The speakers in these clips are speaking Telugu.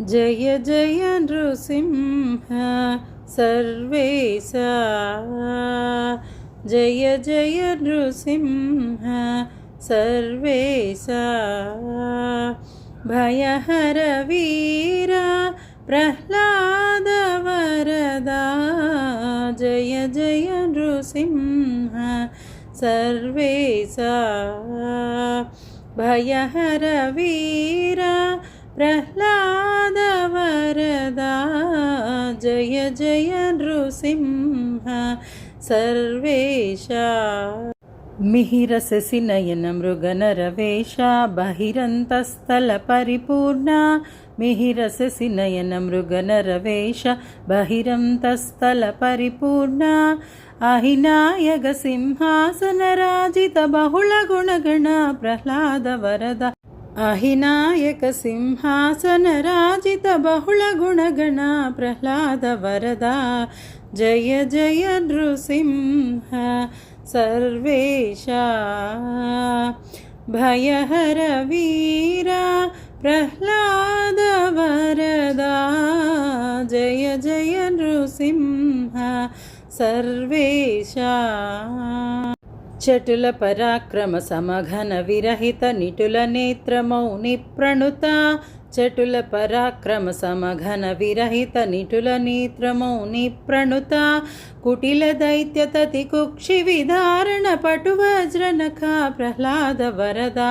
జయ జయ నృసింహ సర్వేశా, జయ జయ నృసింహ సర్వేశా, భయహర వీర ప్రహ్లాద వరదా, జయ జయ నృసింహ సర్వేశా, భయహర వీర ప్రహ్లాద వరదా, జయ జయ నృసింహ సర్వేశా, మిహిర శశి నయన మృగనరవేష, బహిరంతస్థల పరిపూర్ణ, మిహిర శశి నయన మృగనరవేష, బహిరంతస్థల పరిపూర్ణ, అహినాయక సింహాసన రాజిత బహుళ గుణగణ ప్రహ్లాద వరద, అహినాయక సింహాసన రాజిత బహుళ గుణగణ ప్రహ్లాద వరదా, జయ జయ నృసింహ సర్వేశా, భయహర వీర ప్రహ్లాద వరదా, జయ జయ నృసింహ సర్వేశా, చటుల పరాక్రమ సమఘన విరహిత నిటుల నేత్ర మౌని ప్రణుత, చటుల పరాక్రమ సమఘన విరహిత నిటుల నేత్ర మౌని ప్రణుత, కుటిల దైత్య తతి కుక్షి విధారణ పటు వజ్రనఖ ప్రహ్లాద వరదా,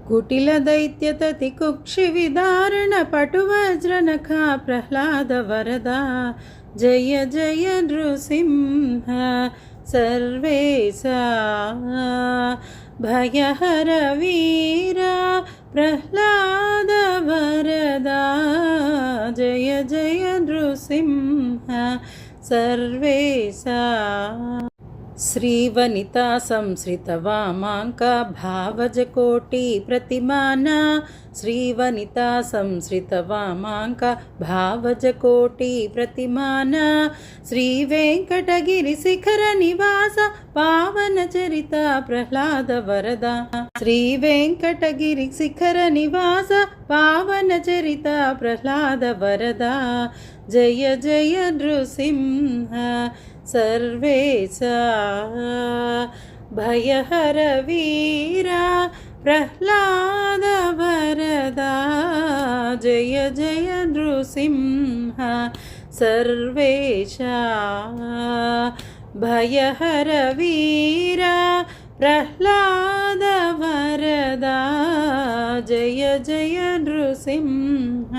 కుటిల దైత్య తతి కుక్షి విధారణ పటు వజ్రనఖ ప్రహ్లాద వరదా, జయ జయ నృసింహ సర్వేశా, భయహర వీర ప్రహ్లాద వరదా, జయ జయ నృసింహ సర్వేశా, శ్రీవనితా సంశ్రిత వామాంక భావజ కోటి ప్రతిమాన, శ్రీవనితా సంశ్రిత వామాంక భావజ కోటి ప్రతిమాన, శ్రీ వెంకటగిరి శిఖర నివాస పావన చరిత ప్రహ్లాద వరదా, శ్రీ వెంకటగిరి శిఖర నివాస పావన చరిత ప్రహ్లాద వరదా, జయ జయ నృసింహ సర్వేశా, భయహర వీర ప్రహ్లాద వరదా, జయ జయ నృసింహ సర్వేశా, భయహర వీర ప్రహ్లాద వరదా, జయ జయ నృసింహ